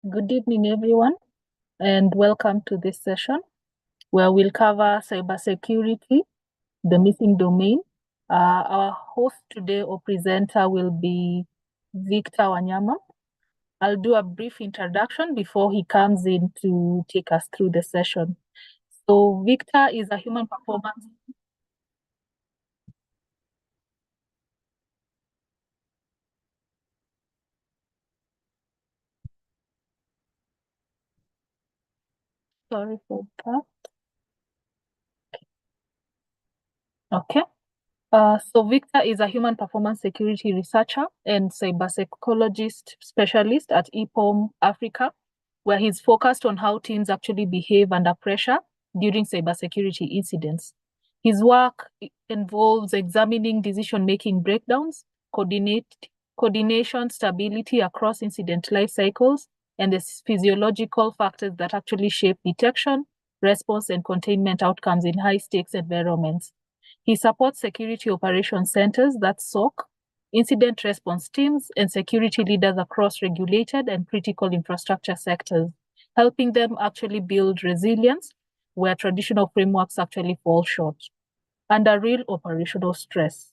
Good evening, everyone, and welcome to this session where we'll cover cybersecurity, the missing domain. Our host today or presenter will be Victor Wanyama. I'll do a brief introduction before he comes in to take us through the session. So Victor is a human performance. Sorry for that. Okay. So Victor is a human performance security researcher and cyberpsychologist specialist at EPOM Africa, where he's focused on how teams actually behave under pressure during cybersecurity incidents. His work involves examining decision-making breakdowns, coordination stability across incident life cycles, and the physiological factors that actually shape detection, response, and containment outcomes in high-stakes environments. He supports security operations centers, that's SOC, incident response teams, and security leaders across regulated and critical infrastructure sectors, helping them actually build resilience where traditional frameworks actually fall short under real operational stress.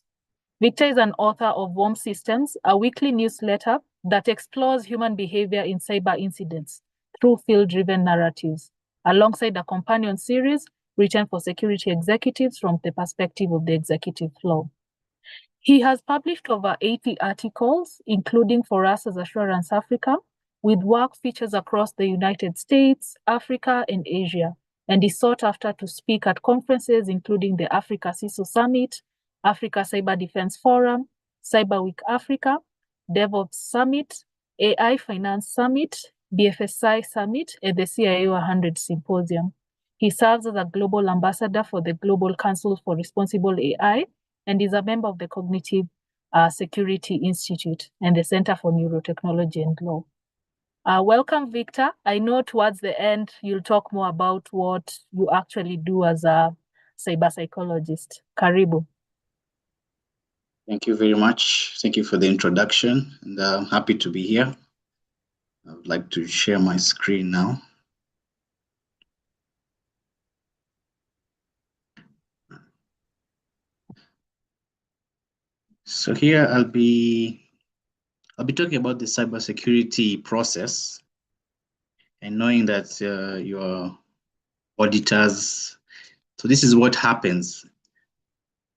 Victor is an author of Warm Systems, a weekly newsletter that explores human behavior in cyber incidents through field-driven narratives, alongside a companion series written for security executives from the perspective of the executive floor. He has published over 80 articles, including for us as Assurance Africa, with work features across the United States, Africa, and Asia, and is sought after to speak at conferences including the Africa CISO Summit, Africa Cyber Defense Forum, Cyber Week Africa, DevOps Summit, AI Finance Summit, BFSI Summit, and the CIO 100 Symposium. He serves as a global ambassador for the Global Council for Responsible AI and is a member of the Cognitive Security Institute and the Center for Neurotechnology and Law. Welcome, Victor. I know towards the end, you'll talk more about what you actually do as a cyber psychologist. Karibu. Thank you very much. Thank you for the introduction, and I'm happy to be here. I would like to share my screen now. So here I'll be talking about the cybersecurity process, and knowing that your auditors. So this is what happens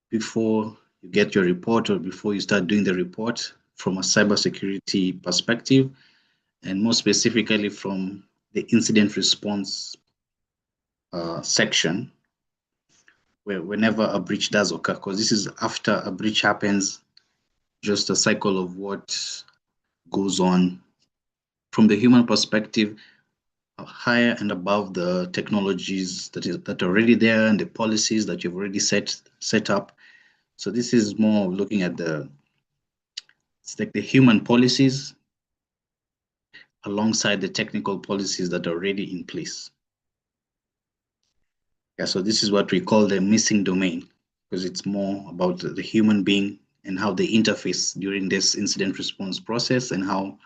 before you get your report or before you start doing the report from a cybersecurity perspective, and more specifically from the incident response section, where whenever a breach does occur, because this is after a breach happens, just a cycle of what goes on from the human perspective, higher and above the technologies that are already there and the policies that you've already set up. So this is more looking at it's like the human policies alongside the technical policies that are already in place. Yeah, so this is what we call the missing domain, because it's more about the human being and how they interface during this incident response process and how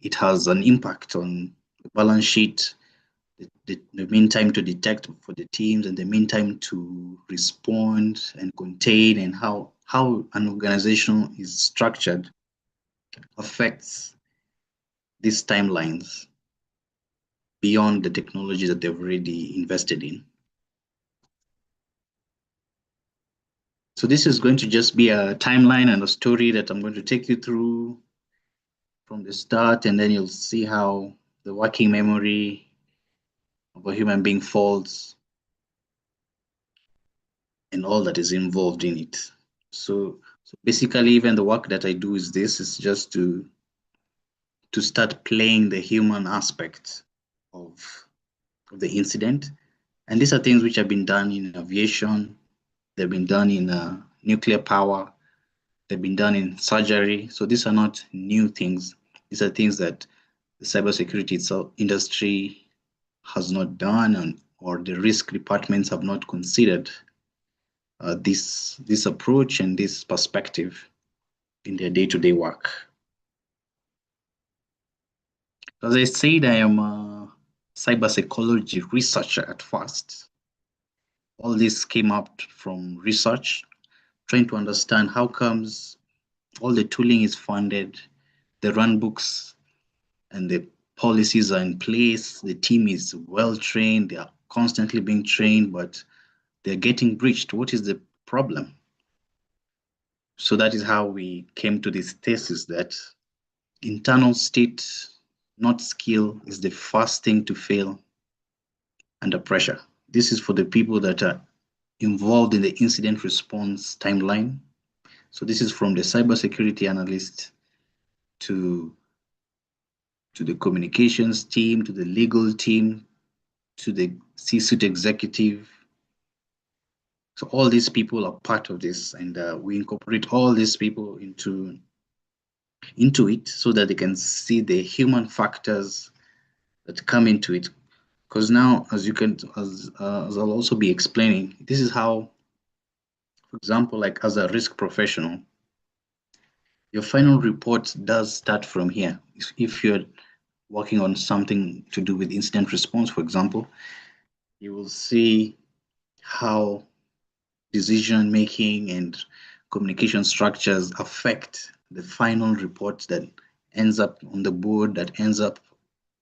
it has an impact on the balance sheet, the mean time to detect for the teams, and the mean time to respond and contain, and how an organization is structured affects these timelines beyond the technology that they've already invested in. So this is going to just be a timeline and a story that I'm going to take you through from the start, and then you'll see how the working memory of a human being falls and all that is involved in it. So basically, even the work that I do is just to start playing the human aspect of the incident. And these are things which have been done in aviation, they've been done in nuclear power, they've been done in surgery. So these are not new things. These are things that the cybersecurity industry has not done, or the risk departments have not considered this approach and this perspective in their day-to-day work. As I said, I am a cybersecurity researcher at first. All this came up from research, trying to understand how comes all the tooling is funded, the run books and the policies are in place, the team is well trained, they are constantly being trained, but they're getting breached. What is the problem? So that is how we came to this thesis that internal state, not skill, is the first thing to fail under pressure. This is for the people that are involved in the incident response timeline. So this is from the cybersecurity analyst to the communications team, to the legal team, to the C-suite executive. So all these people are part of this, and we incorporate all these people into it so that they can see the human factors that come into it. Because now, as you can, as I'll also be explaining, this is how, for example, like as a risk professional, your final report does start from here. If you're working on something to do with incident response, for example, you will see how decision making and communication structures affect the final report that ends up on the board, that ends up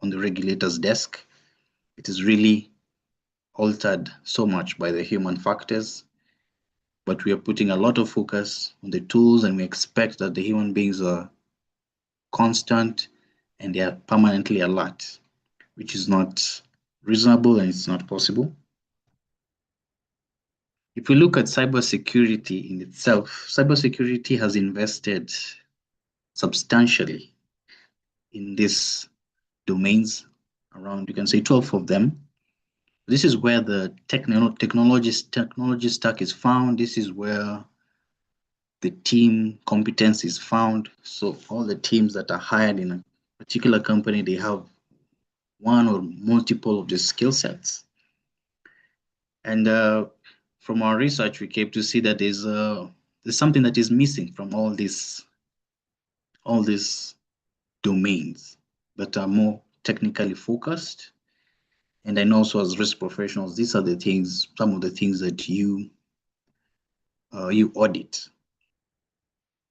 on the regulator's desk. It is really altered so much by the human factors, but we are putting a lot of focus on the tools, and we expect that the human beings are constant and they are permanently alert, which is not reasonable and it's not possible. If we look at cybersecurity in itself, cybersecurity has invested substantially in these domains, around, you can say, 12 of them. This is where the technology stack is found. This is where the team competence is found. So all the teams that are hired in a particular company, they have one or multiple of the skill sets. And from our research, we came to see that there's something that is missing from all these domains that are more technically focused. And then also as risk professionals, these are the things, some of the things that you audit.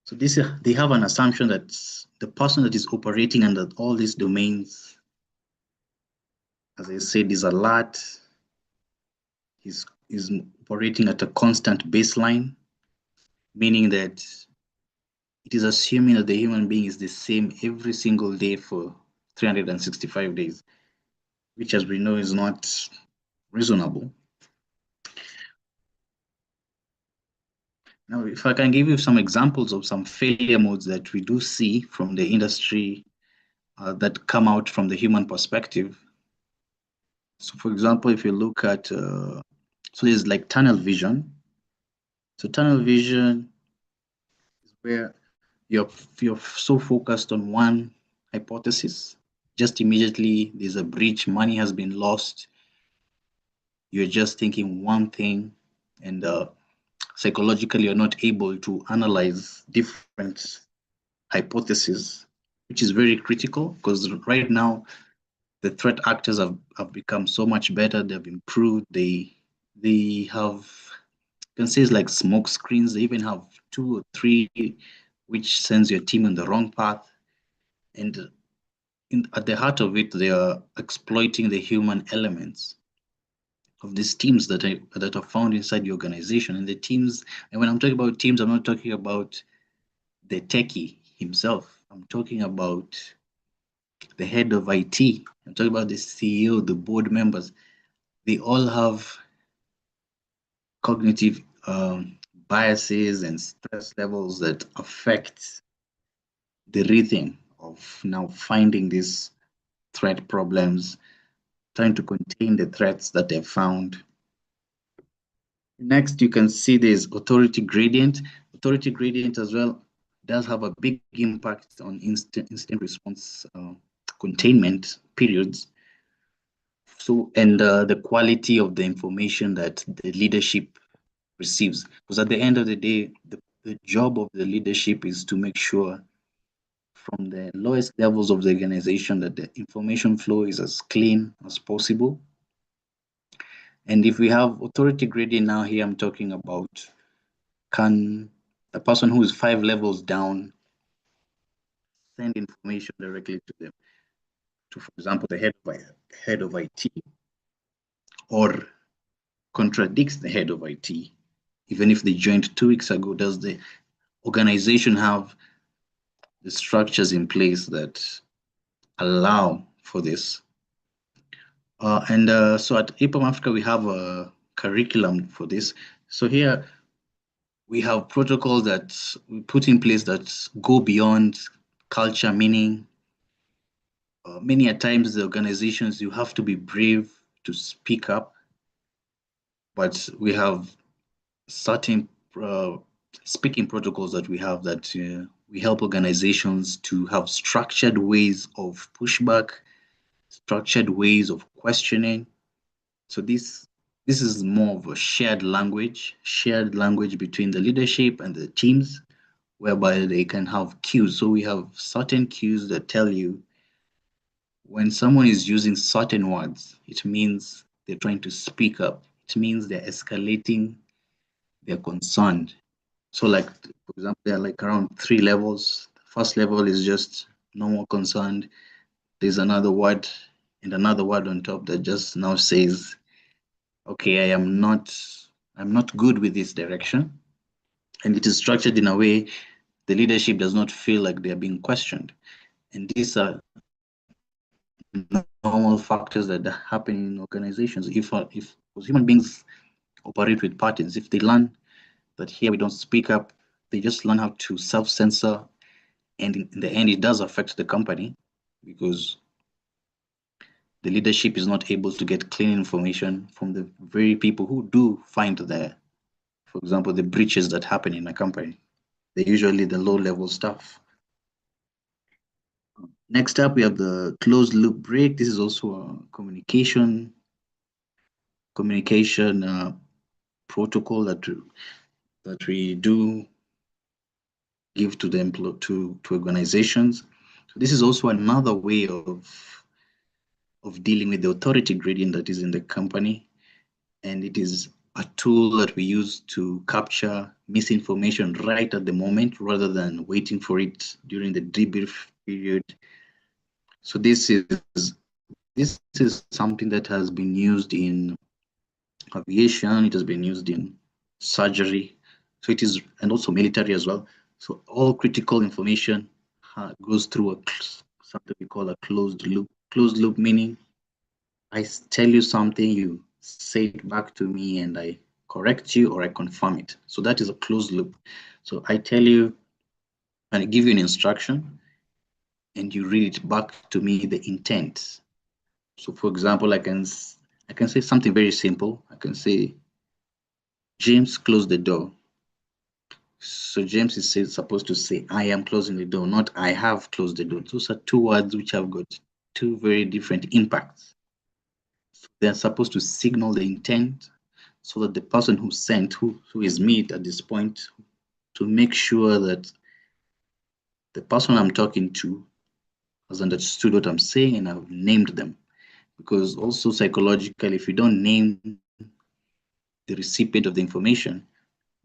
So they have an assumption that the person that is operating under all these domains, as I said, is alert, is operating at a constant baseline, meaning that it is assuming that the human being is the same every single day for 365 days, which, as we know, is not reasonable. Now, if I can give you some examples of some failure modes that we do see from the industry that come out from the human perspective. So, for example, if you look at, so there's like tunnel vision. So tunnel vision is where you're so focused on one hypothesis, just immediately there's a breach, money has been lost. You're just thinking one thing, and psychologically you're not able to analyze different hypotheses, which is very critical because right now the threat actors have become so much better. They've improved. They have, you can say, it's like smoke screens. They even have 2 or 3 which sends your team on the wrong path. And at the heart of it, they are exploiting the human elements of these teams that are found inside the organization. And the teams, and when I'm talking about teams, I'm not talking about the techie himself. I'm talking about the head of IT. I'm talking about the CEO, the board members. They all have cognitive biases and stress levels that affect the rhythm of now finding these threat problems, trying to contain the threats that they've found. Next, you can see there's authority gradient. Authority gradient as well does have a big impact on incident response containment periods. So, and the quality of the information that the leadership receives. Because at the end of the day, the job of the leadership is to make sure from the lowest levels of the organization that the information flow is as clean as possible. And if we have authority grading now, here I'm talking about, can a person who is 5 levels down send information directly to them, to, for example, the head of IT, or contradicts the head of IT, even if they joined 2 weeks ago? Does the organization have the structures in place that allow for this? So at APAM Africa, we have a curriculum for this. So here we have protocols that we put in place that go beyond culture, meaning many a times the organizations, you have to be brave to speak up, but we have certain speaking protocols that we have that we help organizations to have structured ways of pushback, structured ways of questioning. So this is more of a shared language between the leadership and the teams, whereby they can have cues. So we have certain cues that tell you when someone is using certain words, it means they're trying to speak up. It means they're escalating, they're concerned. So like, for example, there are like around 3 levels. The first level is just no more concerned. There's another word on top that just now says, okay, I'm not good with this direction. And it is structured in a way the leadership does not feel like they're being questioned. And these are normal factors that happen in organizations. If because human beings operate with patterns, if they learn that here we don't speak up, they just learn how to self-censor, and in the end, it does affect the company because the leadership is not able to get clean information from the very people who do find the, for example, the breaches that happen in a company. They're usually the low-level staff. Next up, we have the closed loop break. This is also a communication protocol that we do give to the to organizations. So this is also another way of dealing with the authority gradient that is in the company, and it is a tool that we use to capture misinformation right at the moment rather than waiting for it during the debrief period. So this is something that has been used in aviation, it has been used in surgery, so it is, and also military as well. So all critical information goes through something we call a closed loop. Closed loop meaning I tell you something, you say it back to me, and I correct you or I confirm it. So that is a closed loop. So I tell you and I give you an instruction, and you read it back to me the intent. So for example, I can say something very simple. I can say, James, close the door. So James is supposed to say, I am closing the door, not I have closed the door. Those are two words which have got two very different impacts. So they're supposed to signal the intent so that the person who sent, who is me at this point, to make sure that the person I'm talking to has understood what I'm saying and I've named them. Because also psychologically, if you don't name the recipient of the information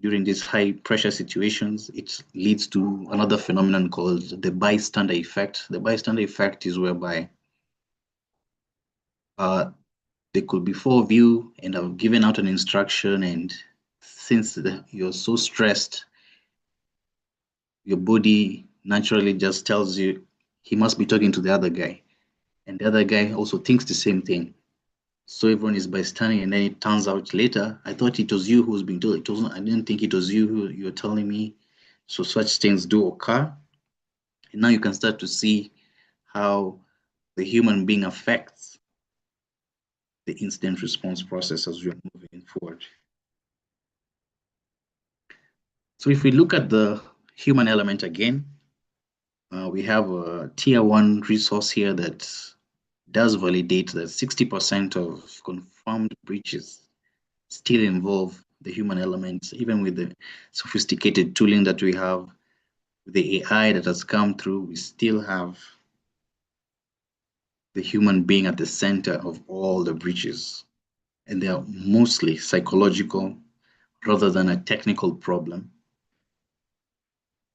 during these high pressure situations, it leads to another phenomenon called the bystander effect. The bystander effect is whereby they could be 4 of you and I've given out an instruction, and since you're so stressed, your body naturally just tells you he must be talking to the other guy. And the other guy also thinks the same thing. So everyone is bystanding, and then it turns out later, I thought it was you who was being told. It wasn't, I didn't think it was you who you're telling me. So such things do occur. And now you can start to see how the human being affects the incident response process as we're moving forward. So if we look at the human element again, we have a tier 1 resource here that does validate that 60% of confirmed breaches still involve the human element, even with the sophisticated tooling that we have. with the AI that has come through, we still have the human being at the center of all the breaches. And they are mostly psychological rather than a technical problem.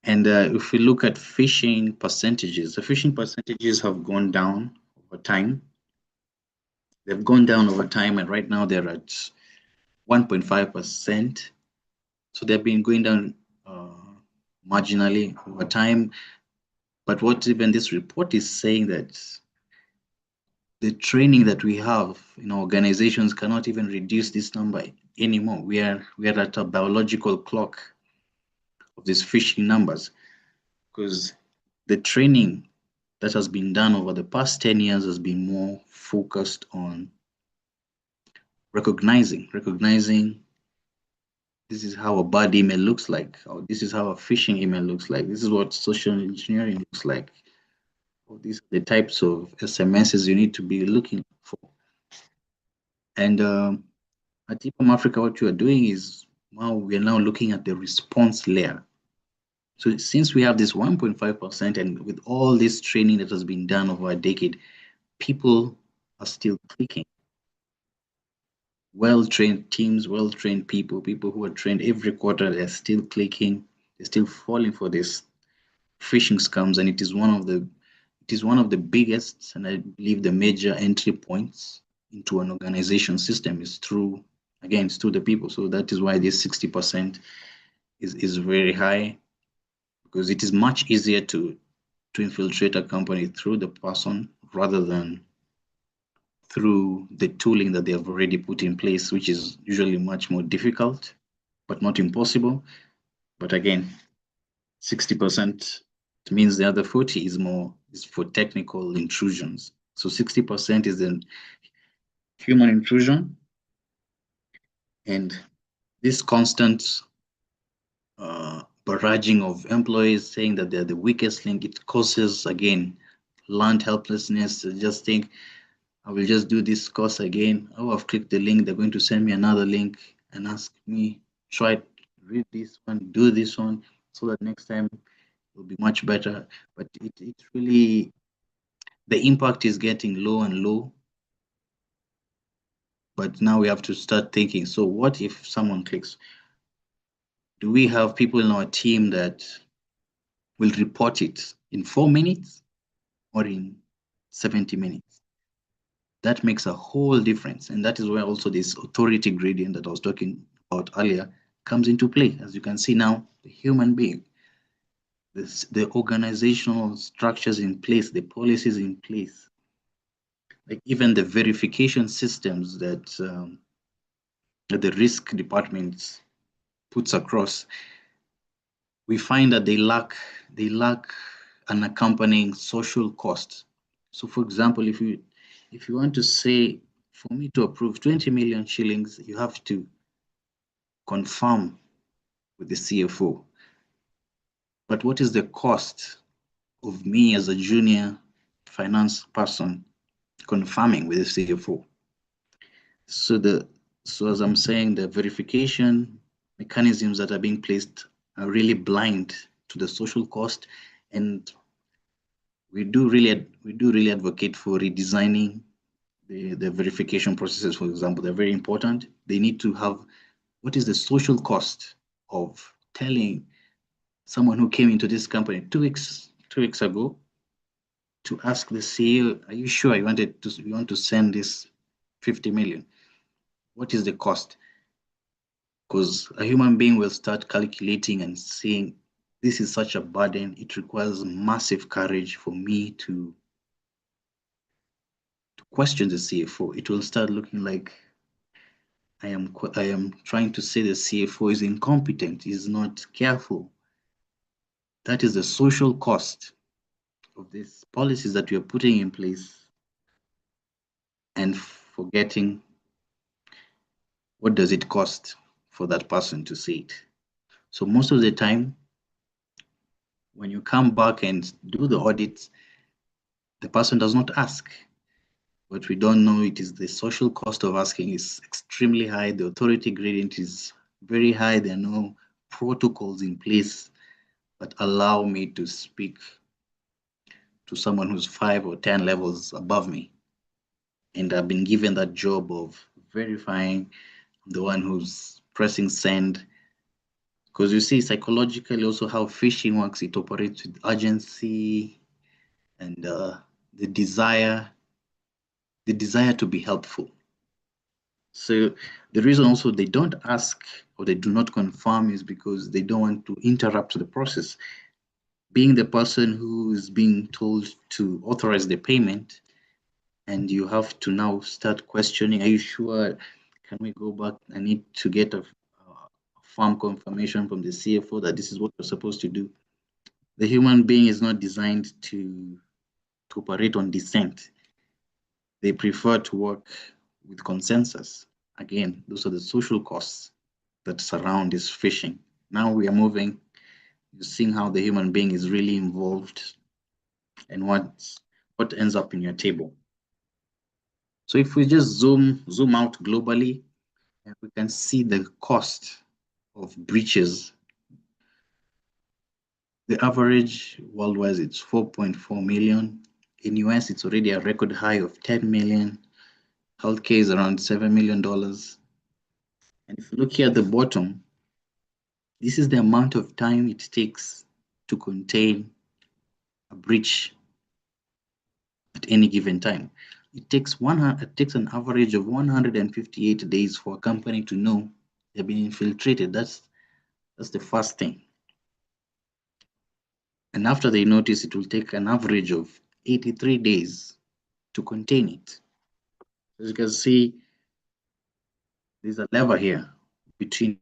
And if we look at phishing percentages, the phishing percentages have gone down over time. They've gone down over time, and right now they're at 1.5%. So they've been going down marginally over time. But what even this report is saying that the training that we have in organizations cannot even reduce this number anymore. We are at a biological clock of these phishing numbers, because the training that has been done over the past 10 years has been more focused on recognizing this is how a bad email looks like, or this is how a phishing email looks like, this is what social engineering looks like, or these are the types of SMSs you need to be looking for. And at EPAM Africa, what you are doing is we are now looking at the response layer. So since we have this 1.5%, and with all this training that has been done over a decade, people are still clicking. Well-trained teams, well-trained people who are trained every quarter, they're still clicking, they're still falling for this phishing scams, and it is one of the biggest, and I believe the major entry points into an organization system is through, again, it's through the people. So that is why this 60% is very high, because it is much easier to infiltrate a company through the person rather than through the tooling that they have already put in place, which is usually much more difficult, but not impossible. But again, 60% means the other 40 is for technical intrusions. So 60% is the human intrusion, and this constant barraging of employees saying that they're the weakest link, it causes, again, learned helplessness. To just think, I will just do this course again. Oh, I've clicked the link. They're going to send me another link and ask me, try read this one, do this one, so that next time it will be much better. But it really, the impact is getting low and low. But now we have to start thinking, so what if someone clicks? Do we have people in our team that will report it in 4 minutes or in 70 minutes? That makes a whole difference. And that is where also this authority gradient that I was talking about earlier comes into play. As you can see now, the human being, the organizational structures in place, the policies in place, like even the verification systems that the risk department puts across, we find that they lack an accompanying social cost. So for example, if you want to say, for me to approve 20 million shillings, you have to confirm with the CFO. But what is the cost of me as a junior finance person confirming with the CFO? So as I'm saying, the verification mechanisms that are being placed are really blind to the social cost, and we do really advocate for redesigning the verification processes. For example, they're very important. They need to have, what is the social cost of telling someone who came into this company 2 weeks ago to ask the CEO, are you sure you want to send this 50 million? What is the cost? Because a human being will start calculating and seeing, this is such a burden. It requires massive courage for me to question the CFO. It will start looking like I am trying to say the CFO is incompetent, is not careful. That is the social cost of these policies that we are putting in place, and forgetting what does it cost for that person to see it. So most of the time, when you come back and do the audits, the person does not ask. But we don't know, it is the social cost of asking is extremely high. The authority gradient is very high. There are no protocols in place but allow me to speak to someone who's 5 or 10 levels above me. And I've been given that job of verifying the one who's pressing send. Because you see, psychologically, also how phishing works, it operates with urgency and the desire to be helpful. So the reason also they don't ask or they do not confirm is because they don't want to interrupt the process. Being the person who is being told to authorize the payment, and you have to now start questioning, are you sure? Can we go back? I need to get a firm confirmation from the CFO that this is what you're supposed to do. The human being is not designed to operate on dissent. They prefer to work with consensus. Again, those are the social costs that surround this phishing. Now we are moving, you're seeing how the human being is really involved and what ends up in your table. So if we just zoom out globally, we can see the cost of breaches. The average worldwide it's 4.4 million. In US, it's already a record high of 10 million. Healthcare is around $7 million. And if you look here at the bottom, this is the amount of time it takes to contain a breach at any given time. It takes an average of 158 days for a company to know they've been infiltrated. That's the first thing. And after they notice, it will take an average of 83 days to contain it. As you can see, there's a lever here between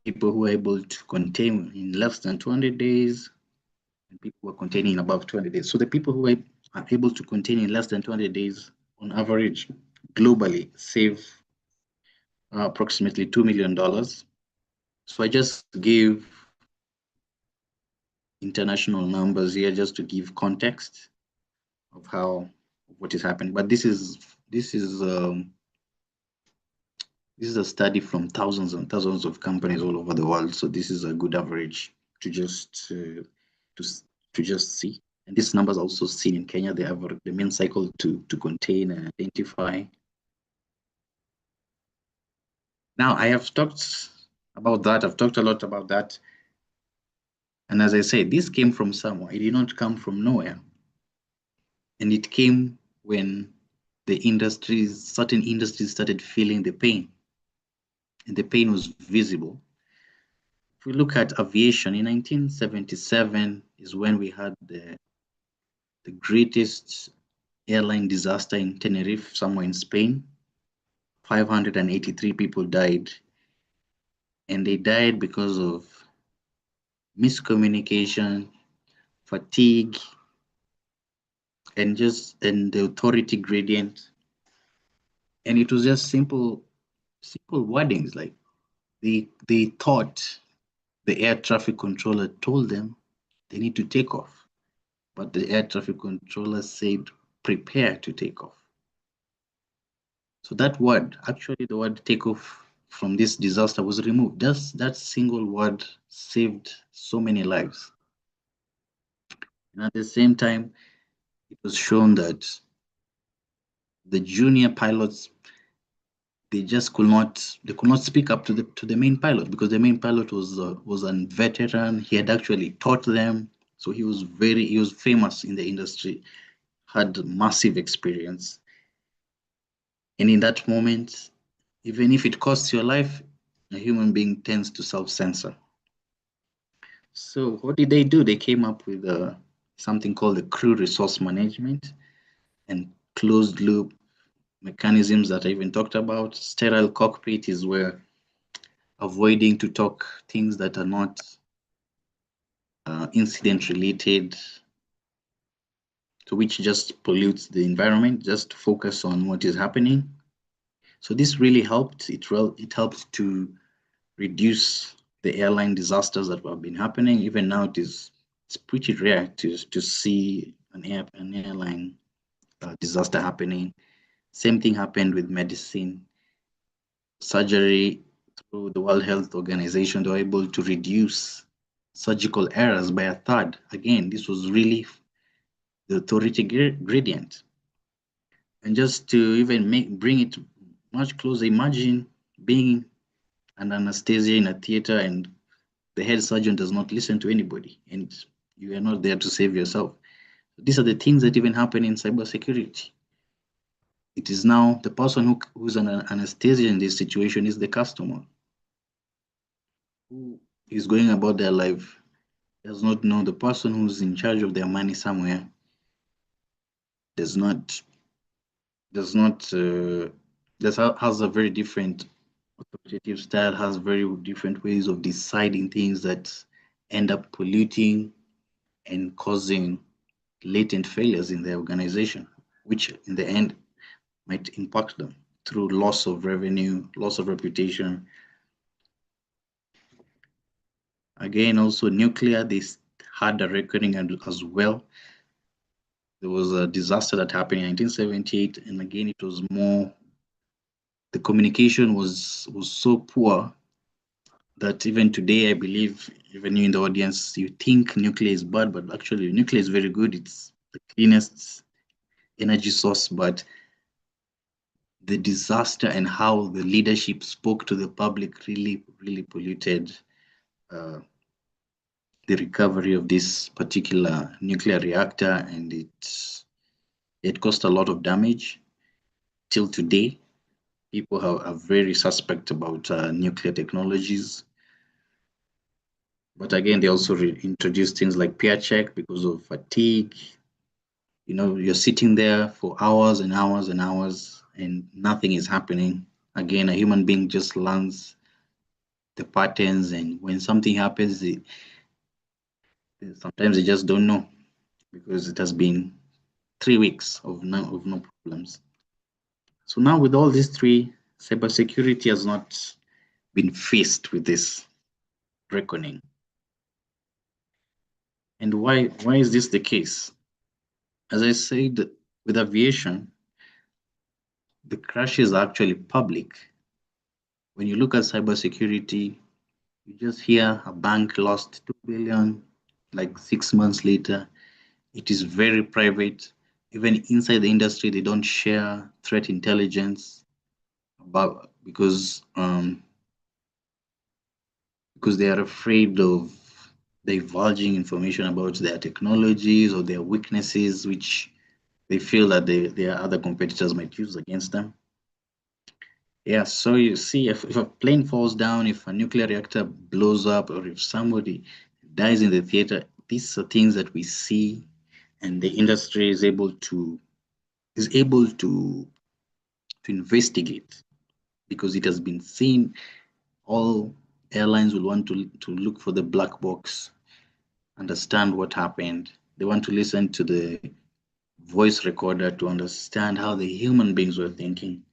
people who are able to contain in less than 200 days and people who are containing in above 200 days. So the people who are able to contain in less than 200 days, on average, globally, save approximately $2 million. So I just gave international numbers here just to give context of what is happening. But this is a study from thousands and thousands of companies all over the world. So this is a good average to just see. And these numbers are also seen in Kenya. They have the main cycle to contain and identify. Now I have talked about that. I've talked a lot about that. And as I said, this came from somewhere. It did not come from nowhere. And it came when certain industries started feeling the pain. And the pain was visible. If we look at aviation, in 1977 is when we had the greatest airline disaster in Tenerife, somewhere in Spain. 583 people died. And they died because of miscommunication, fatigue, and the authority gradient. And it was just simple wordings, like they thought the air traffic controller told them they need to take off, but the air traffic controller said prepare to take off. So that word, actually the word takeoff from this disaster was removed. Just that single word saved so many lives. And at the same time, it was shown that the junior pilots, they could not speak up to the main pilot, because the main pilot was a veteran. He had actually taught them, so he was famous in the industry, had massive experience. And in that moment, even if it costs your life, a human being tends to self-censor. So what did they do? They came up with something called the crew resource management and closed loop mechanisms that I even talked about. Sterile cockpit is where avoiding to talk things that are not incident related, so which just pollutes the environment, just focus on what is happening. So this really helped. It helped to reduce the airline disasters that have been happening. Even now, it's pretty rare to see an airline disaster happening. Same thing happened with medicine, surgery. Through the World Health Organization, they were able to reduce surgical errors by a third. Again, this was really the authority gradient. And just to even bring it much closer, imagine being an anesthesia in a theater and the head surgeon does not listen to anybody and you are not there to save yourself. These are the things that even happen in cybersecurity. It is now the person who's an anesthesia in this situation is the customer who is going about their life, does not know the person who's in charge of their money somewhere, does not does not has a very different authoritative style, has very different ways of deciding things that end up polluting and causing latent failures in the organization, which in the end might impact them through loss of revenue, loss of reputation. Again, also nuclear, this had a reckoning as well. There was a disaster that happened in 1978, and again, it was more, the communication was so poor that even today, I believe, even you in the audience, you think nuclear is bad, but actually nuclear is very good. It's the cleanest energy source, but the disaster and how the leadership spoke to the public really, really polluted uh, the recovery of this particular nuclear reactor, and it caused a lot of damage. Till today, people are very suspect about nuclear technologies. But again, they also introduced things like peer check because of fatigue. You know, you're sitting there for hours and hours and hours, and nothing is happening. Again, a human being just learns the patterns, and when something happens, sometimes they just don't know because it has been 3 weeks of no problems. So now with all these three, cybersecurity has not been faced with this reckoning. And why is this the case? As I said, with aviation, the crashes are actually public. When you look at cybersecurity, you just hear a bank lost 2 billion, like 6 months later. It is very private. Even inside the industry, they don't share threat intelligence about because they are afraid of divulging information about their technologies or their weaknesses, which they feel that their other competitors might use against them. Yeah, so you see, if a plane falls down, if a nuclear reactor blows up, or if somebody dies in the theater, these are things that we see, and the industry is able to investigate because it has been seen. All airlines will want to look for the black box, understand what happened. They want to listen to the voice recorder to understand how the human beings were thinking.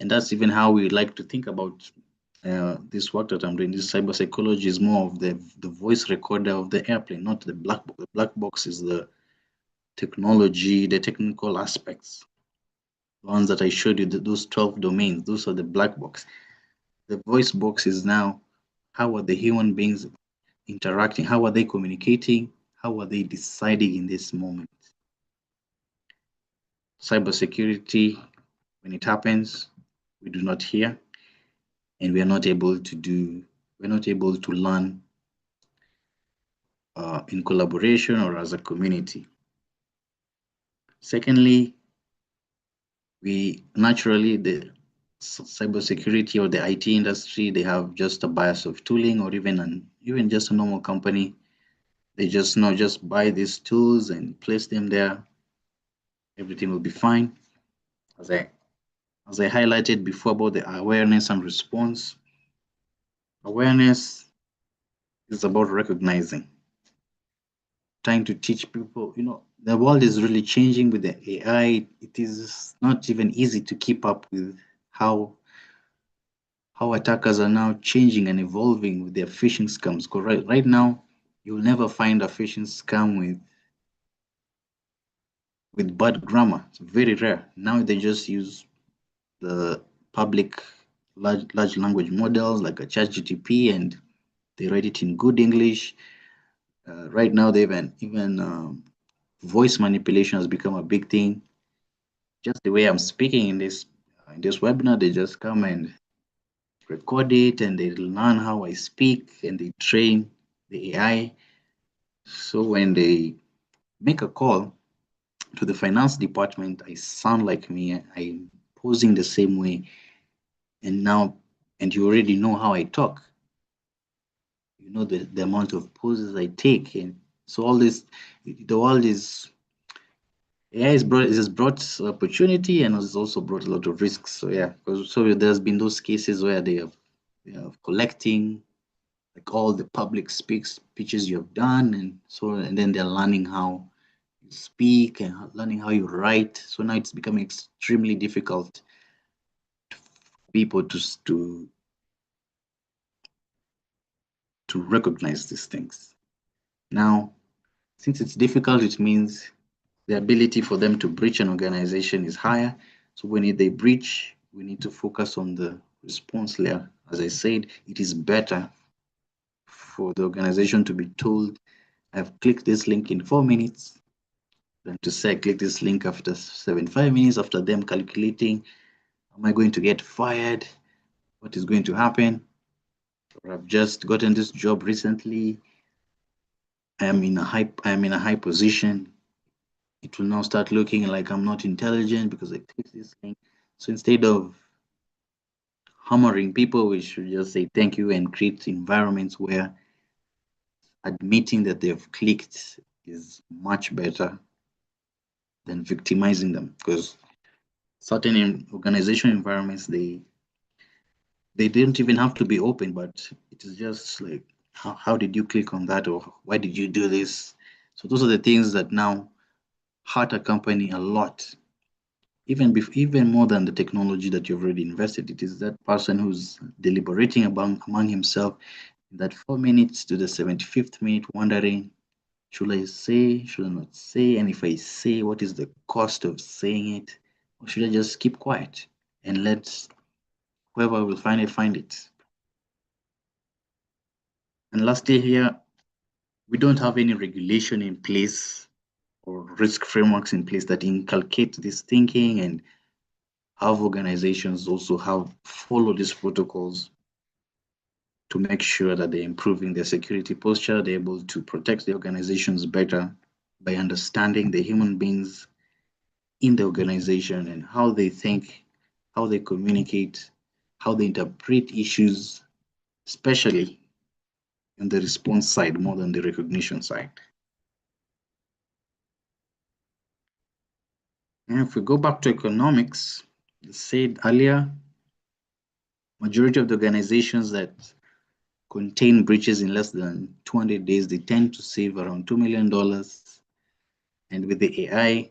And that's even how we like to think about this work that I'm doing. This cyber psychology is more of the voice recorder of the airplane, not the black box. The black box is the technology, the technical aspects. The ones that I showed you, those 12 domains, those are the black box. The voice box is now how are the human beings interacting? How are they communicating? How are they deciding in this moment? Cybersecurity, when it happens, we do not hear, and we're not able to learn in collaboration or as a community. Secondly, we naturally, the cybersecurity or the IT industry, they have just a bias of tooling, or even just a normal company. They just know, just buy these tools and place them there. Everything will be fine. As I highlighted before about the awareness and response, awareness is about recognizing, trying to teach people, the world is really changing with the AI. It is not even easy to keep up with how attackers are now changing and evolving with their phishing scams. Because right now, you'll never find a phishing scam with bad grammar. It's very rare. Now they just use the public large language models like a ChatGPT, and they write it in good English. Right now, they even voice manipulation has become a big thing. Just the way I'm speaking in this webinar, they just come and record it, and they learn how I speak, and they train the AI. So when they make a call to the finance department, I sound like me. I'm posing the same way, and now, and you already know how I talk. You know the amount of poses I take, and so all this, the world is AI has brought opportunity and has also brought a lot of risks. So yeah, because so there's been those cases where they are collecting like all the public speeches you have done, and then they're learning how you speak and learning how you write. So now it's becoming extremely difficult for people to recognize these things. Now, since it's difficult, it means the ability for them to breach an organization is higher. So when they breach, we need to focus on the response layer. As I said, it is better for the organization to be told, I've clicked this link in 4 minutes, than to say, click this link after 75 minutes, after them calculating, am I going to get fired? What is going to happen? Or I've just gotten this job recently. I am in a high position. It will now start looking like I'm not intelligent because I clicked this link. So instead of hammering people, we should just say thank you and create environments where admitting that they've clicked is much better than victimizing them. Because certain organization environments, they don't even have to be open, but it is just like, how did you click on that, or why did you do this? So those are the things that now hurt a company a lot, even more than the technology that you've already invested. It is that person who's deliberating among himself in that 4 minutes to the 75th minute, wondering, should I say, should I not say? And if I say, what is the cost of saying it? Or should I just keep quiet and let whoever will find it? And lastly, here, we don't have any regulation in place or risk frameworks in place that inculcate this thinking and have organizations also have follow these protocols to make sure that they're improving their security posture, they're able to protect the organizations better by understanding the human beings in the organization and how they think, how they communicate, how they interpret issues, especially on the response side more than the recognition side. And if we go back to economics, I said earlier, majority of the organizations that contain breaches in less than 200 days, they tend to save around $2 million. And with the AI,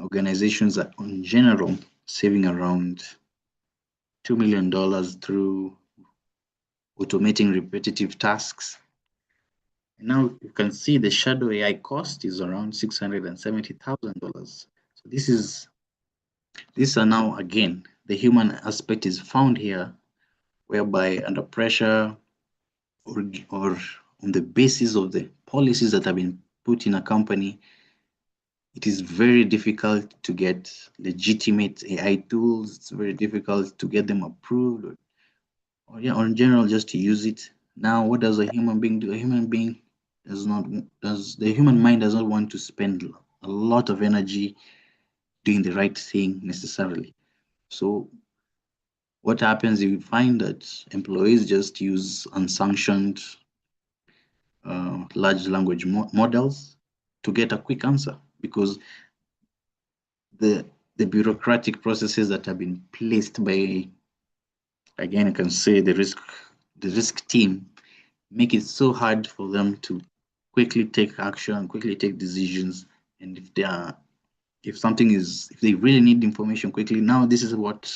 organizations are in general saving around $2 million through automating repetitive tasks. And now you can see the shadow AI cost is around $670,000. So these are now, again, the human aspect is found here, whereby under pressure or on the basis of the policies that have been put in a company, it is very difficult to get legitimate AI tools. It's very difficult to get them approved, or in general, just to use it. Now, what does a human being do? A human being the human mind does not want to spend a lot of energy doing the right thing necessarily. So what happens, you find that employees just use unsanctioned large language models to get a quick answer, because the bureaucratic processes that have been placed by, again, I can say the risk team, make it so hard for them to quickly take action, quickly take decisions. And if they really need information quickly, now this is what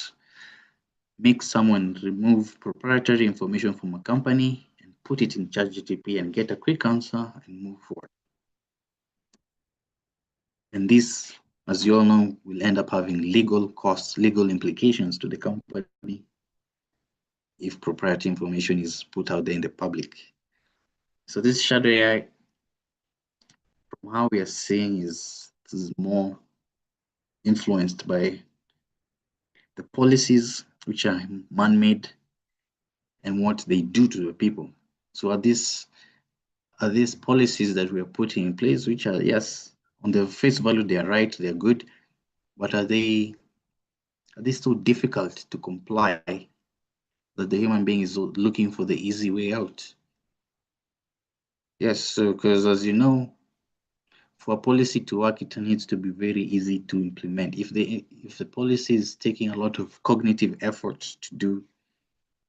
makes someone remove proprietary information from a company and put it in ChatGPT and get a quick answer and move forward. And this, as you all know, will end up having legal costs, legal implications to the company if proprietary information is put out there in the public. So this shadow AI, from how we are seeing, is more influenced by the policies which are man-made and what they do to the people. So are these policies that we are putting in place, which are, yes, on the face value, they are right, they are good, but are they so difficult to comply that the human being is looking for the easy way out? Yes, so because as you know, for a policy to work, it needs to be very easy to implement. If the policy is taking a lot of cognitive effort to do,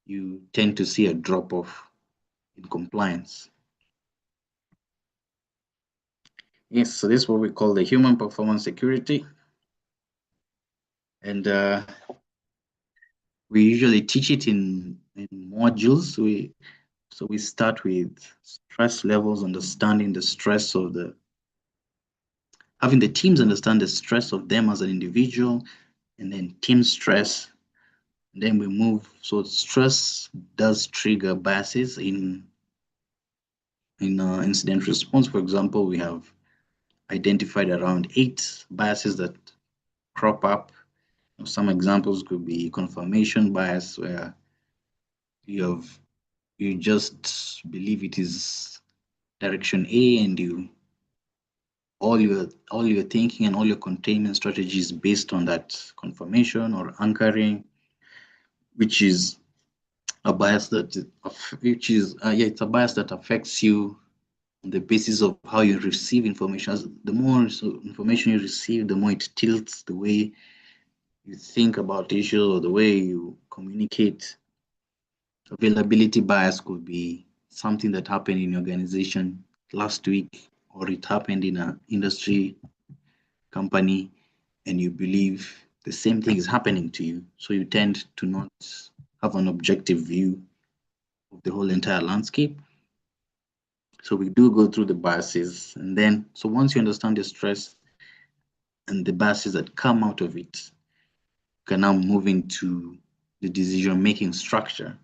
you tend to see a drop off in compliance. Yes, so this is what we call the human performance security. And we usually teach it in modules. So we start with stress levels, understanding the stress of having the teams understand the stress of them as an individual, and then team stress. And then we move. So stress does trigger biases in incident response. For example, we have identified around 8 biases that crop up. Some examples could be confirmation bias, where you just believe it is direction A, and all your thinking and all your containment strategies based on that confirmation. Or anchoring, which is a bias that it's a bias that affects you on the basis of how you receive information. As the more information you receive, the more it tilts the way you think about issues or the way you communicate. Availability bias could be something that happened in your organization last week, or it happened in an industry company, and you believe the same thing is happening to you. So you tend to not have an objective view of the whole entire landscape. So we do go through the biases, and then so once you understand the stress and the biases that come out of it, you can now move into the decision-making structure.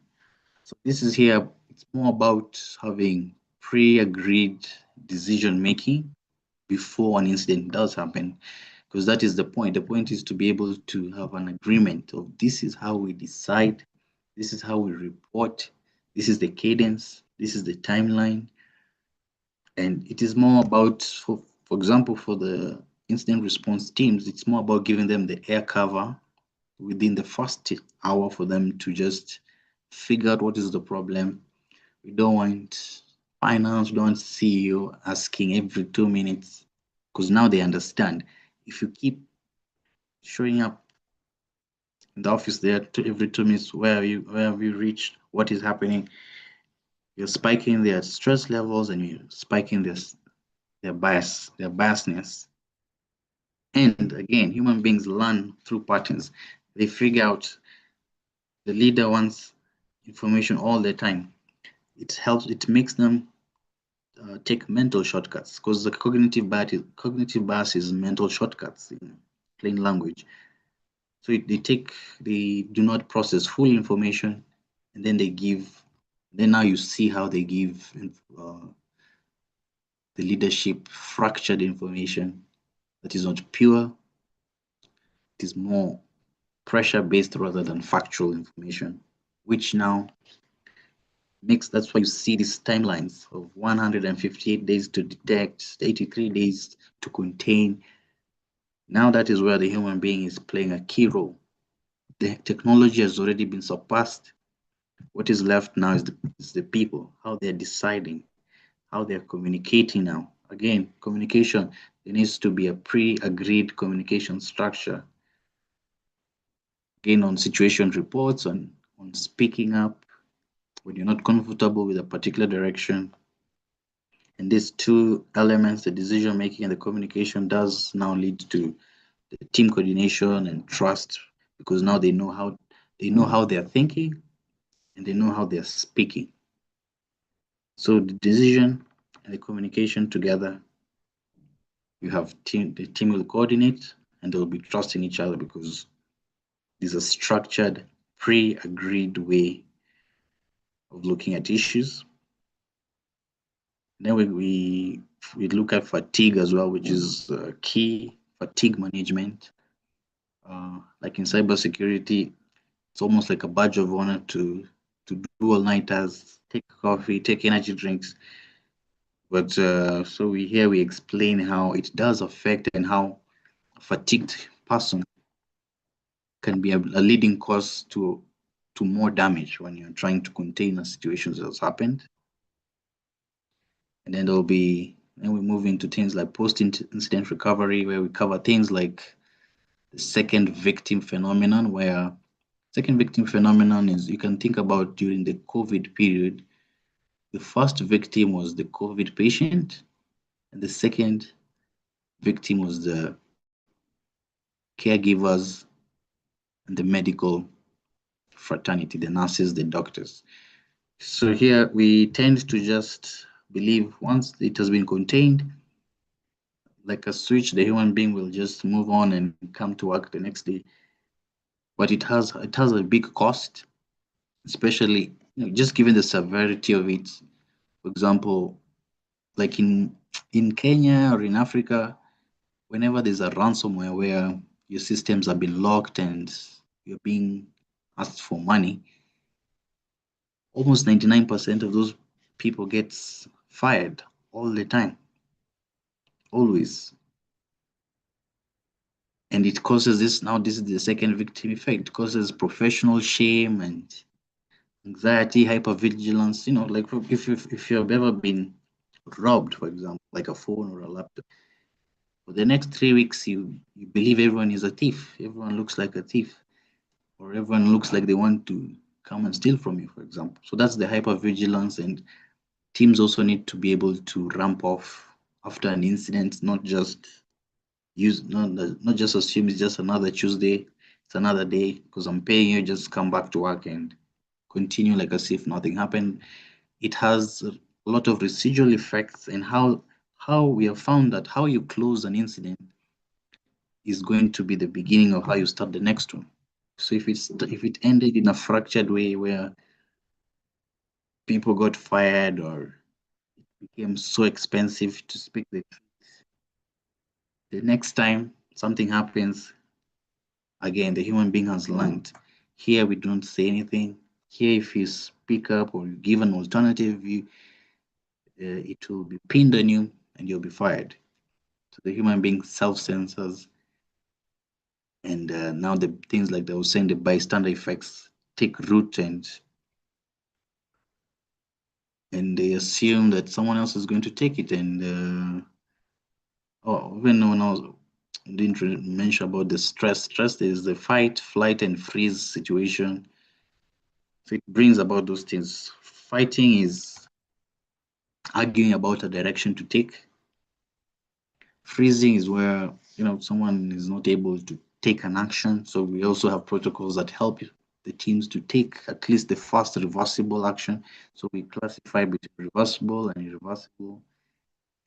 So this is here, it's more about having pre-agreed decision-making before an incident does happen, because that is the point. The point is to be able to have an agreement of this is how we decide, this is how we report, this is the cadence, this is the timeline. And it is more about, for example, for the incident response teams, it's more about giving them the air cover within the first hour for them to just figure out what is the problem. We don't want finance, we don't want CEO asking every 2 minutes, because now they understand. If you keep showing up in the office there every 2 minutes, where have you reached, what is happening, you're spiking their stress levels, and you're spiking their biasness. And again, human beings learn through patterns. They figure out the leader wants information all the time. It makes them take mental shortcuts, because the cognitive bias is mental shortcuts in plain language. So they do not process full information, and then then now you see how they give the leadership fractured information that is not pure. It is more pressure-based rather than factual information, which now that's why you see these timelines of 158 days to detect, 83 days to contain. Now that is where the human being is playing a key role. The technology has already been surpassed. What is left now is the people, how they're deciding, how they're communicating now. Again, communication, there needs to be a pre-agreed communication structure. Again, on situation reports, on speaking up when you're not comfortable with a particular direction. And these two elements, the decision making and the communication, does now lead to the team coordination and trust, because now they know how they're thinking, and they know how they're speaking. So the decision and the communication together, the team will coordinate, and they'll be trusting each other, because there's a structured, pre-agreed way of looking at issues. Then we look at fatigue as well, which is key fatigue management. Like in cybersecurity, it's almost like a badge of honor to do all-nighters, take coffee, take energy drinks. But so we explain how it does affect and how a fatigued person can be a leading cause to more damage when you're trying to contain a situation that's happened. And then we move into things like post-incident recovery, where we cover things like the second victim phenomenon, where second victim phenomenon is you can think about during the COVID period. The first victim was the COVID patient, and the second victim was the caregivers and the medical fraternity, the nurses, the doctors. So here we tend to just believe once it has been contained, like a switch, the human being will just move on and come to work the next day. But it has a big cost, especially just given the severity of it. For example, like in Kenya or in Africa, whenever there's a ransomware where your systems have been locked and you're being asked for money, almost 99% of those people gets fired all the time, always. And it causes this, now this is the second victim effect, it causes professional shame and anxiety, hypervigilance. Like if you've ever been robbed, for example, like a phone or a laptop, for the next 3 weeks you believe everyone is a thief, everyone looks like a thief, or everyone looks like they want to come and steal from you, for example. So that's the hypervigilance, and teams also need to be able to ramp off after an incident, not just assume it's just another Tuesday, it's another day because I'm paying you, just come back to work and continue like as if nothing happened. It has a lot of residual effects, and how we have found that how you close an incident is going to be the beginning of how you start the next one. So if it ended in a fractured way where people got fired or became so expensive to speak the next time something happens, again, the human being has learned. Here we don't say anything. Here, if you speak up or you give an alternative view, it will be pinned on you and you'll be fired. So the human being self-censors, and now the things like they were saying, the bystander effects take root, and they assume that someone else is going to take it. And even when I was didn't mention about the stress. Stress is the fight, flight, and freeze situation. So it brings about those things. Fighting is arguing about a direction to take. Freezing is where someone is not able to take an action. So we also have protocols that help the teams to take at least the first reversible action. So we classify between reversible and irreversible,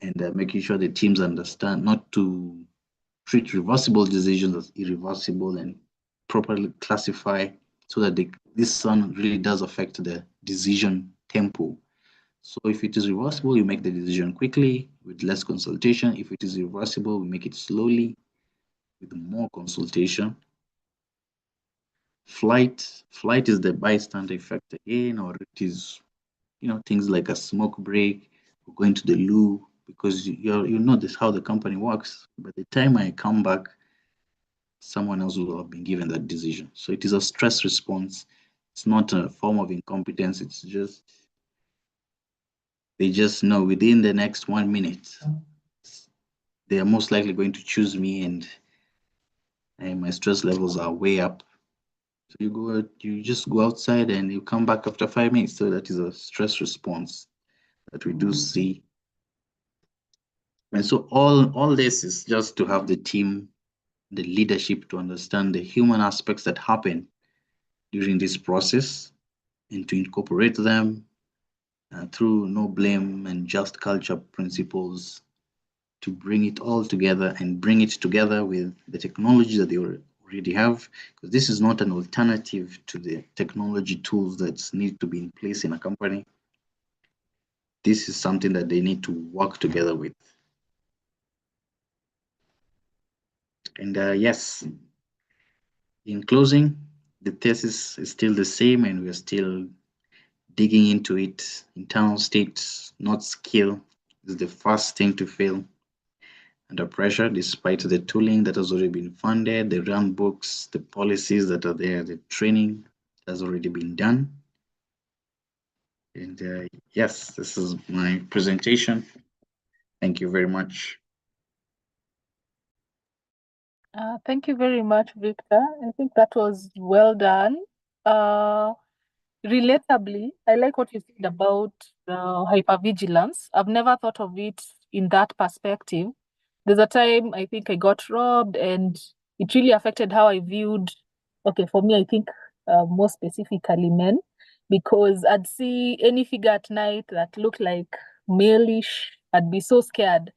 and making sure the teams understand not to treat reversible decisions as irreversible and properly classify so that this one really does affect the decision tempo. So if it is reversible, you make the decision quickly with less consultation. If it is irreversible, we make it slowly with more consultation. Flight is the bystander effect again, or it is things like a smoke break or going to the loo, because you know this how the company works. By the time I come back, someone else will have been given that decision. So it is a stress response. It's not a form of incompetence. It's just they just know within the next 1 minute they are most likely going to choose me, and my stress levels are way up. So you just go outside and you come back after 5 minutes. So that is a stress response that we do see. And so all this is just to have the team, the leadership to understand the human aspects that happen during this process and to incorporate them through no blame and just culture principles to bring it all together and bring it together with the technology that they already have, because this is not an alternative to the technology tools that need to be in place in a company. this is something that they need to work together with. And yes, in closing, the thesis is still the same, and we're still digging into it. Internal states, not skill, is the first thing to fail under pressure, despite the tooling that has already been funded, the run books, the policies that are there, the training has already been done. And yes, this is my presentation. Thank you very much. Thank you very much, Victor. I think that was well done. Relatably, I like what you said about hypervigilance. I've never thought of it in that perspective. There's a time I think I got robbed, and it really affected how I viewed, okay, for me, I think more specifically men, because I'd see any figure at night that looked like malish, I'd be so scared.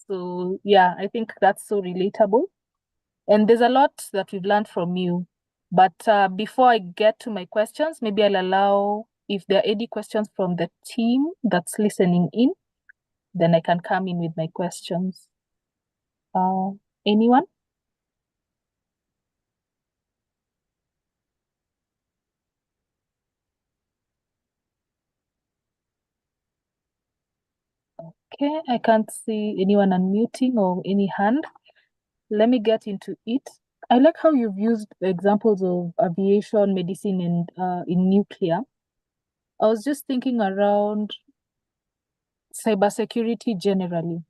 So yeah, I think that's so relatable. And there's a lot that we've learned from you. But before I get to my questions, maybe I'll allow, if there are any questions from the team that's listening in, then I can come in with my questions. Anyone? Okay, I can't see anyone unmuting or any hand. Let me get into it. I like how you've used examples of aviation, medicine, and in nuclear. I was just thinking around cybersecurity generally.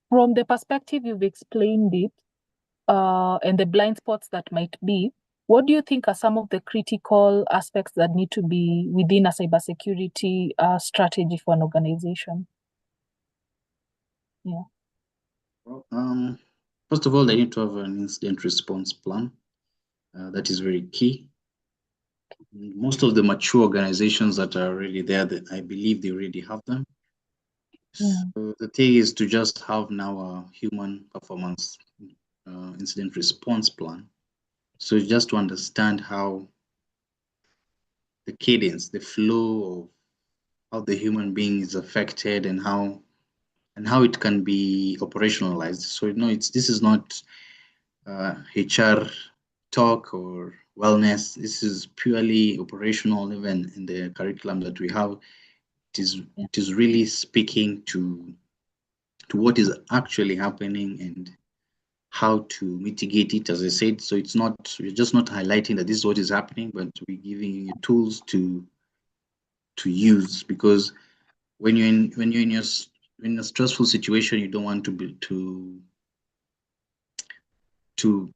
From the perspective you've explained it, and the blind spots that might be, what do you think are some of the critical aspects that need to be within a cybersecurity strategy for an organization? Yeah. Well, first of all, they need to have an incident response plan. That is very key. Most of the mature organizations that are already there, that I believe they already have them. So the thing is to just have now a human performance incident response plan. So just to understand how the cadence, the flow of how the human being is affected and how it can be operationalized. So this is not HR talk or wellness. This is purely operational. Even in the curriculum that we have, it is really speaking to what is actually happening and how to mitigate it, as I said. So we're just not highlighting that this is what is happening, but we're giving you tools to use, because when you're in a stressful situation, you don't want to be to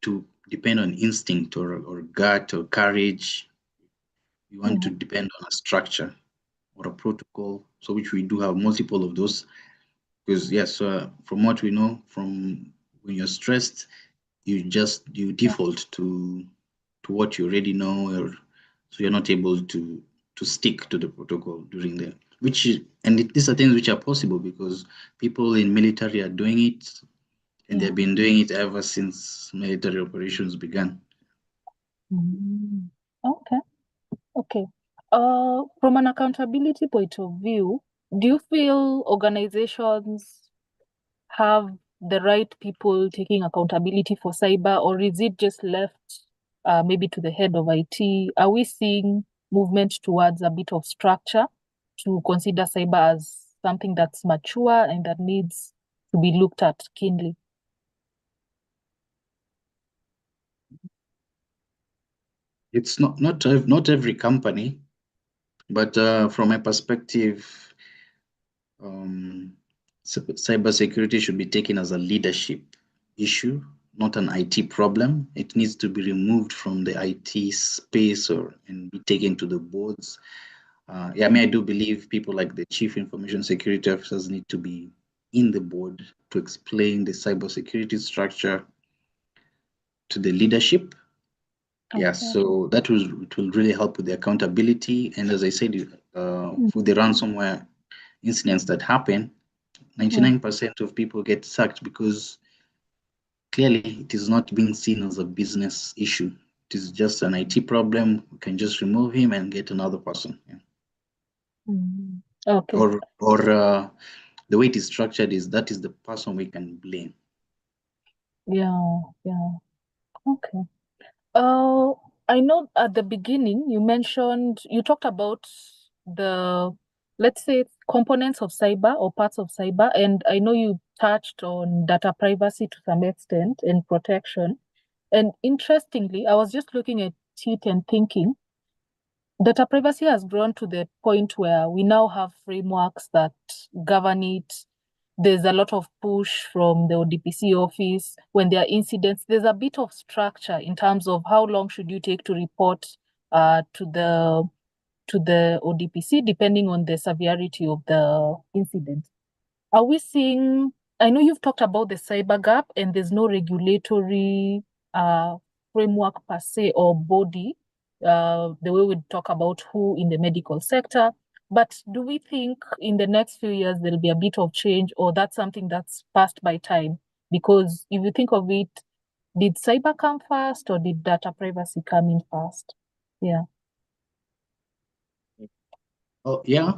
depend on instinct or gut or courage. You want to depend on a structure or a protocol, so which we do have multiple of those. Because yes, from what we know, from when you're stressed, you default to what you already know, or so you're not able to stick to the protocol during the these are things which are possible because people in military are doing it, and they've been doing it ever since military operations began. Okay. Okay. From an accountability point of view, do you feel organizations have the right people taking accountability for cyber, or is it just left maybe to the head of IT? Are we seeing movement towards a bit of structure to consider cyber as something that's mature and that needs to be looked at keenly? It's not every company, but from my perspective, cybersecurity should be taken as a leadership issue, not an IT problem. It needs to be removed from the IT space and be taken to the boards. I mean, I do believe people like the chief information security officers need to be in the board to explain the cybersecurity structure to the leadership. Yeah, so it will really help with the accountability. And as I said, for the ransomware incidents that happen, 99% of people get sacked because clearly it is not being seen as a business issue. It is just an IT problem. We can just remove him and get another person. Yeah. Okay. or the way it is structured is that is the person we can blame. Yeah. Okay. Uh, I know at the beginning you talked about the, let's say, components of cyber or parts of cyber, and I know you touched on data privacy to some extent and protection. And interestingly, I was just looking at it and thinking, data privacy has grown to the point where we now have frameworks that govern it. There's a lot of push from the ODPC office. When there are incidents, there's a bit of structure in terms of how long should you take to report to the ODPC, depending on the severity of the incident. Are we seeing, I know you've talked about the cyber gap and there's no regulatory framework per se or body, the way we talk about who in the medical sector. But do we think in the next few years there'll be a bit of change, or that's something that's passed by time? Because if you think of it, did cyber come first or did data privacy come in first? Yeah. Oh yeah.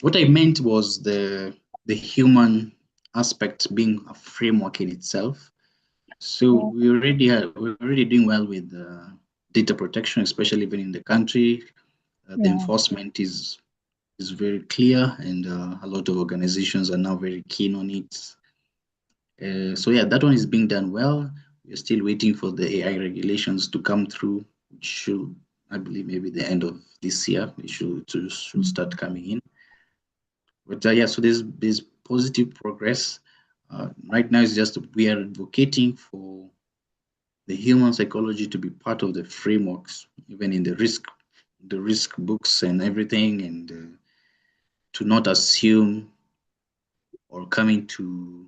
What I meant was the human aspect being a framework in itself. So Oh, we're already doing well with data protection, especially even in the country. The yeah. enforcement is very clear, and a lot of organizations are now very keen on it. So yeah, that one is being done well. We're still waiting for the AI regulations to come through, which should, I believe, maybe the end of this year, it should start coming in. But yeah, so there's positive progress. Right now, it's just we are advocating for the human psychology to be part of the frameworks, even in the risk books and everything, and to not assume or coming to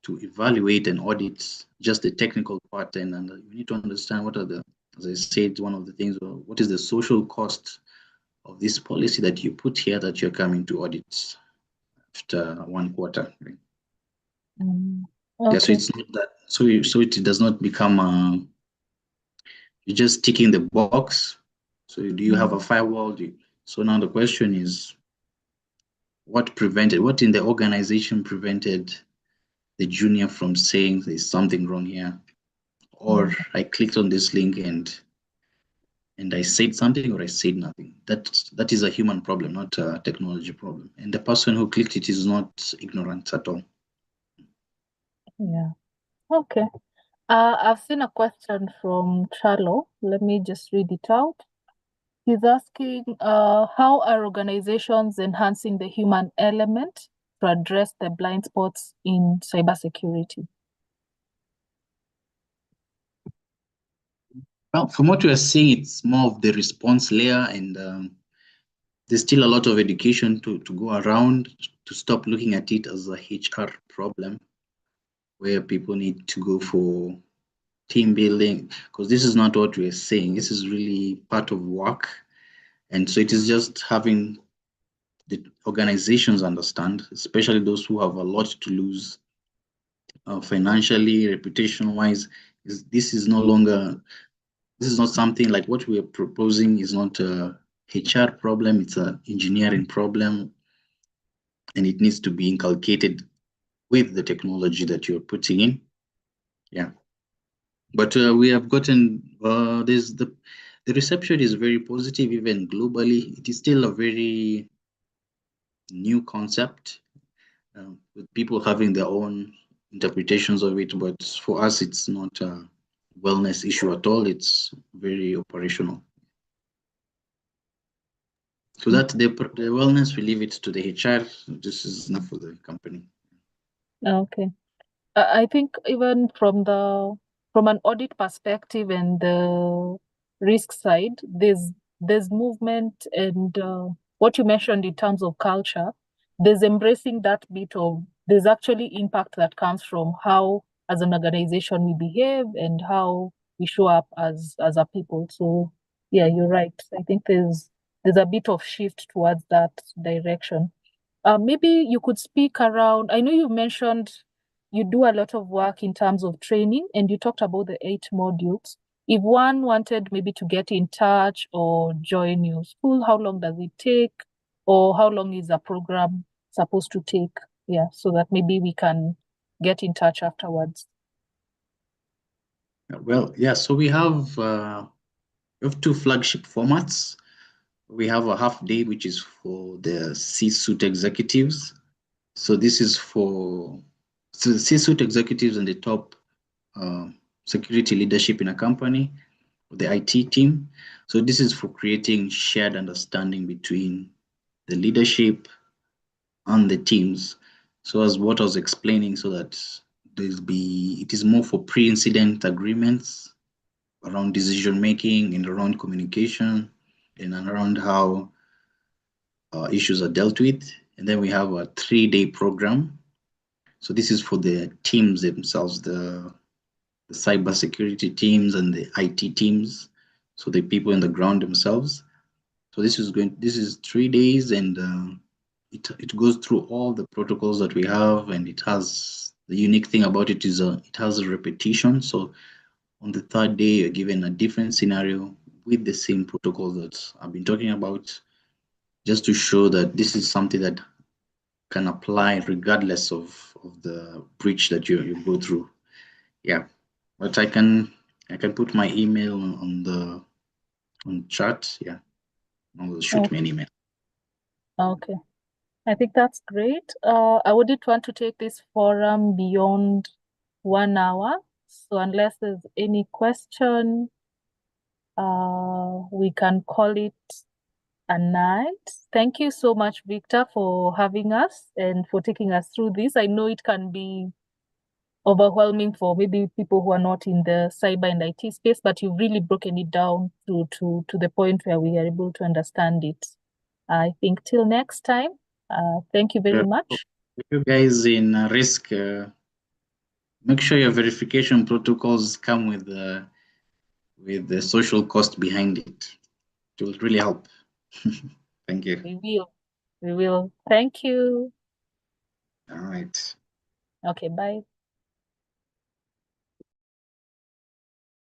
evaluate and audit just the technical part, and you need to understand what are the, as I said, one of the things, what is the social cost of this policy that you put here that you're coming to audit after 1 quarter, right? Mm. Yeah, so Okay. it's not that, so it does not become you're just ticking the box. So do you have a Mm. firewall? So now the question is, what in the organization prevented the junior from saying there's something wrong here? Or Mm. I clicked on this link and I said something or I said nothing. That is a human problem, not a technology problem. And the person who clicked it is not ignorant at all. Yeah. Okay. I've seen a question from Charlo. Let me just read it out. He's asking, how are organizations enhancing the human element to address the blind spots in cybersecurity? Well, from what we are seeing, it's more of the response layer, and there's still a lot of education to go around to stop looking at it as a HR problem where people need to go for team building, because this is not what we're saying. This is really part of work. And so it is just having the organizations understand, especially those who have a lot to lose financially, reputation wise. This is no longer, this is not something like what we are proposing is not a HR problem, it's an engineering problem, and it needs to be inculcated with the technology that you're putting in. Yeah. But we have gotten, there's the reception is very positive, even globally. It is still a very new concept, with people having their own interpretations of it. But for us, it's not a wellness issue at all. It's very operational. So that the wellness, we leave it to the HR. This is not for the company. Okay. I think even from an audit perspective and the risk side, there's movement and what you mentioned in terms of culture, there's embracing that bit of there's actually impact that comes from how as an organization we behave and how we show up as a people. So yeah, you're right. I think there's a bit of shift towards that direction. Maybe you could speak around, I know you mentioned you do a lot of work in terms of training and you talked about the 8 modules. If one wanted maybe to get in touch or join your school, how long does it take? or how long is a program supposed to take? Yeah, so that maybe we can get in touch afterwards. Well, yeah, so we have 2 flagship formats. We have a half day, which is for the C-suite executives. So this is for the C-suite executives and the top security leadership in a company, the IT team. So this is for creating shared understanding between the leadership and the teams. So as what I was explaining, so that it is more for pre-incident agreements around decision making and around communication and around how issues are dealt with. And then we have a 3-day program. So this is for the teams themselves, the cybersecurity teams and the IT teams. So the people on the ground themselves. So this is 3 days, and it goes through all the protocols that we have, and it has the unique thing about it is it has a repetition. So on the 3rd day, you're given a different scenario with the same protocol that I've been talking about, just to show that this is something that can apply regardless of the breach that you go through. Yeah, but I can put my email on chat. Yeah, I'll shoot me an email. Okay. I think that's great. I wouldn't want to take this forum beyond 1 hour. So unless there's any question, we can call it a night. Thank you so much, Victor, for having us and for taking us through this. I know it can be overwhelming for maybe people who are not in the cyber and IT space, but you've really broken it down to the point where we are able to understand it. I think till next time, thank you very much. You guys in risk, make sure your verification protocols come with the social cost behind it. It will really help. Thank you. We will. Thank you. All right. Okay, bye.